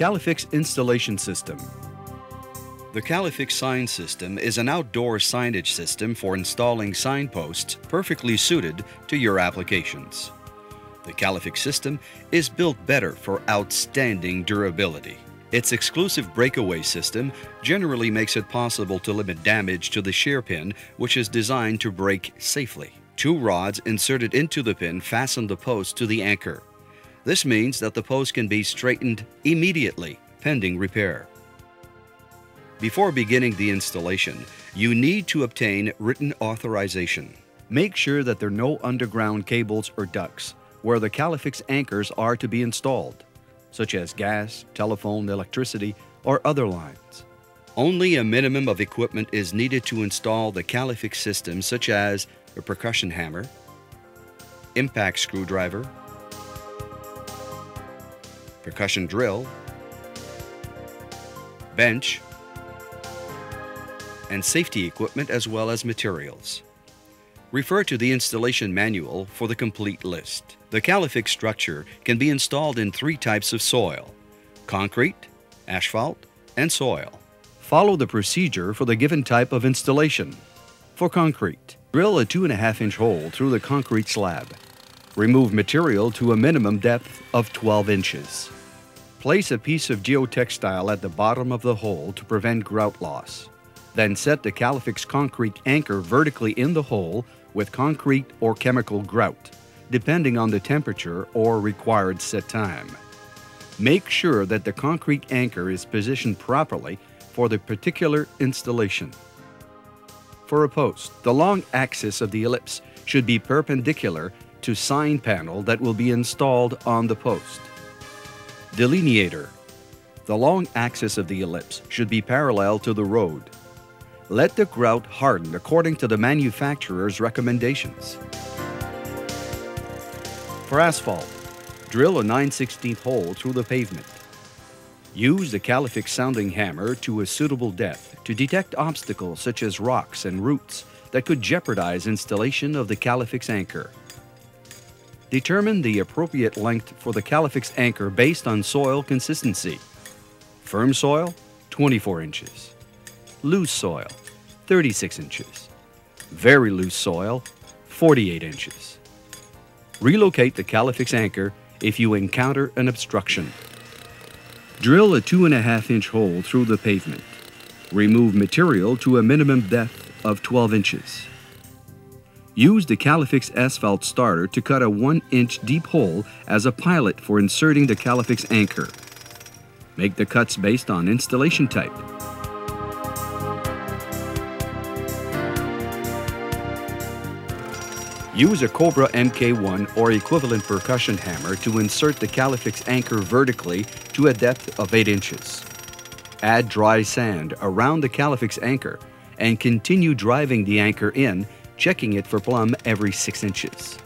Kalitec installation system. The Kalitec sign system is an outdoor signage system for installing signposts perfectly suited to your applications. The Kalitec system is built better for outstanding durability. Its exclusive breakaway system generally makes it possible to limit damage to the shear pin, which is designed to break safely. 2 rods inserted into the pin fasten the post to the anchor. This means that the post can be straightened immediately, pending repair. Before beginning the installation, you need to obtain written authorization. Make sure that there are no underground cables or ducts where the Kalitec anchors are to be installed, such as gas, telephone, electricity, or other lines. Only a minimum of equipment is needed to install the Kalitec system, such as a percussion hammer, impact screwdriver, percussion drill, bench, and safety equipment, as well as materials. Refer to the installation manual for the complete list. The Kalitec structure can be installed in 3 types of soil: concrete, asphalt, and soil. Follow the procedure for the given type of installation. For concrete, drill a 2.5-inch hole through the concrete slab. Remove material to a minimum depth of 12 inches. Place a piece of geotextile at the bottom of the hole to prevent grout loss. Then set the Kalitec concrete anchor vertically in the hole with concrete or chemical grout, depending on the temperature or required set time. Make sure that the concrete anchor is positioned properly for the particular installation. For a post, the long axis of the ellipse should be perpendicular to sign panel that will be installed on the post. Delineator. The long axis of the ellipse should be parallel to the road. Let the grout harden according to the manufacturer's recommendations. For asphalt, drill a 9/16 hole through the pavement. Use the Kalitec sounding hammer to a suitable depth to detect obstacles such as rocks and roots that could jeopardize installation of the Kalitec anchor. Determine the appropriate length for the Kalitec anchor based on soil consistency. Firm soil, 24 inches. Loose soil, 36 inches. Very loose soil, 48 inches. Relocate the Kalitec anchor if you encounter an obstruction. Drill a 2.5-inch hole through the pavement. Remove material to a minimum depth of 12 inches. Use the Kalitec asphalt starter to cut a 1-inch deep hole as a pilot for inserting the Kalitec anchor. Make the cuts based on installation type. Use a Cobra MK1 or equivalent percussion hammer to insert the Kalitec anchor vertically to a depth of 8 inches. Add dry sand around the Kalitec anchor and continue driving the anchor in, checking it for plumb every 6 inches.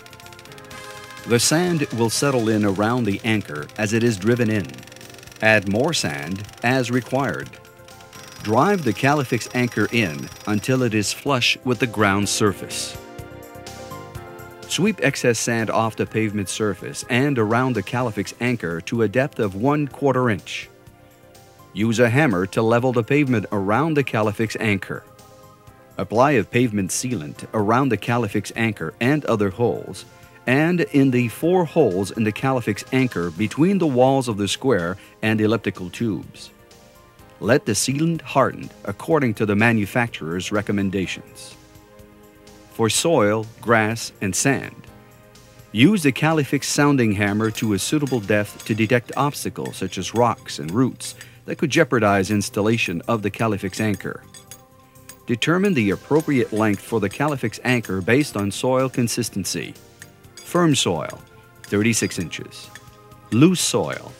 The sand will settle in around the anchor as it is driven in. Add more sand as required. Drive the Kalitec anchor in until it is flush with the ground surface. Sweep excess sand off the pavement surface and around the Kalitec anchor to a depth of 1/4 inch. Use a hammer to level the pavement around the Kalitec anchor. Apply a pavement sealant around the Kalitec anchor and other holes, and in the 4 holes in the Kalitec anchor between the walls of the square and elliptical tubes. Let the sealant harden according to the manufacturer's recommendations. For soil, grass, and sand, use the Kalitec sounding hammer to a suitable depth to detect obstacles such as rocks and roots that could jeopardize installation of the Kalitec anchor. Determine the appropriate length for the Kalitec anchor based on soil consistency. Firm soil, 36 inches. Loose soil,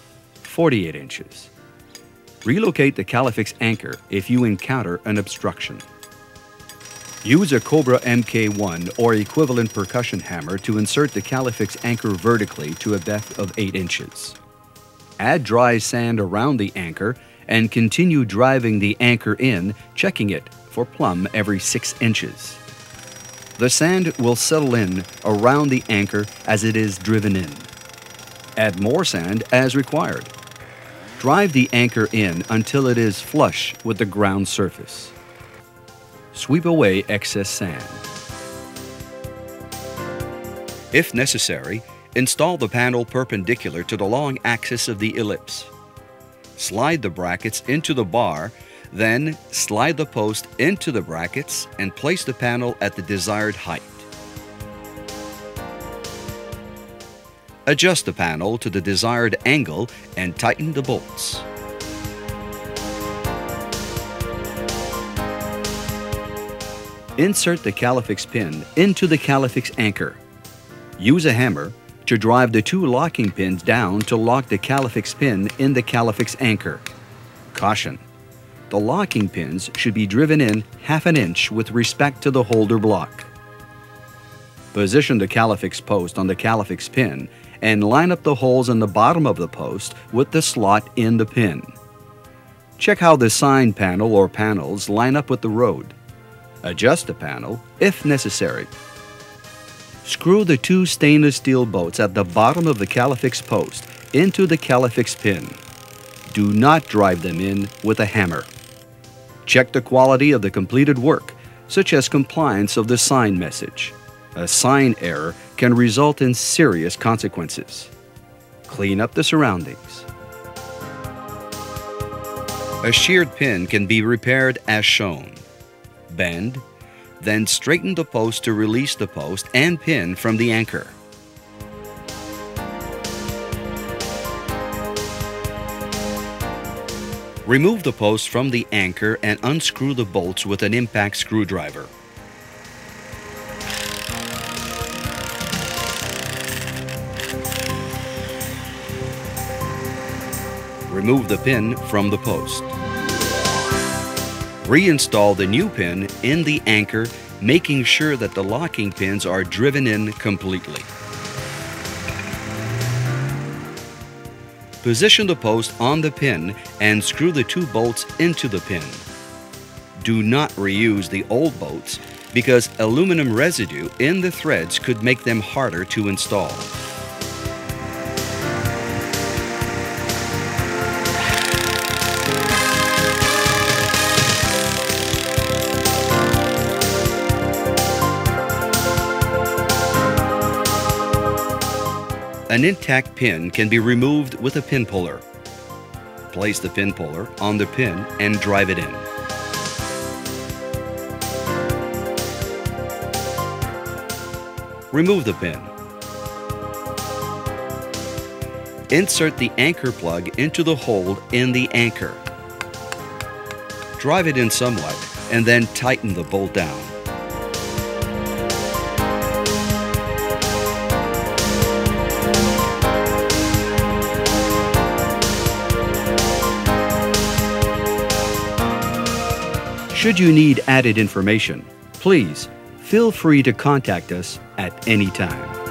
48 inches. Relocate the Kalitec anchor if you encounter an obstruction. Use a Cobra MK1 or equivalent percussion hammer to insert the Kalitec anchor vertically to a depth of 8 inches. Add dry sand around the anchor and continue driving the anchor in, checking it for plumb every 6 inches. The sand will settle in around the anchor as it is driven in. Add more sand as required. Drive the anchor in until it is flush with the ground surface. Sweep away excess sand. If necessary, install the panel perpendicular to the long axis of the ellipse. Slide the brackets into the bar, then slide the post into the brackets and place the panel at the desired height. Adjust the panel to the desired angle and tighten the bolts. Insert the Kalitec pin into the Kalitec anchor. Use a hammer to drive the two locking pins down to lock the Kalitec pin in the Kalitec anchor. Caution: the locking pins should be driven in half an inch with respect to the holder block. Position the Kalitec post on the Kalitec pin and line up the holes in the bottom of the post with the slot in the pin. Check how the sign panel or panels line up with the road. Adjust the panel if necessary. Screw the two stainless steel bolts at the bottom of the Kalitec post into the Kalitec pin. Do not drive them in with a hammer. Check the quality of the completed work, such as compliance of the sign message. A sign error can result in serious consequences. Clean up the surroundings. A sheared pin can be repaired as shown. Bend, then straighten the post to release the post and pin from the anchor. Remove the post from the anchor and unscrew the bolts with an impact screwdriver. Remove the pin from the post. Reinstall the new pin in the anchor, making sure that the locking pins are driven in completely. Position the post on the pin and screw the two bolts into the pin. Do not reuse the old bolts because aluminum residue in the threads could make them harder to install. An intact pin can be removed with a pin puller. Place the pin puller on the pin and drive it in. Remove the pin. Insert the anchor plug into the hole in the anchor. Drive it in somewhat and then tighten the bolt down. Should you need added information, please feel free to contact us at any time.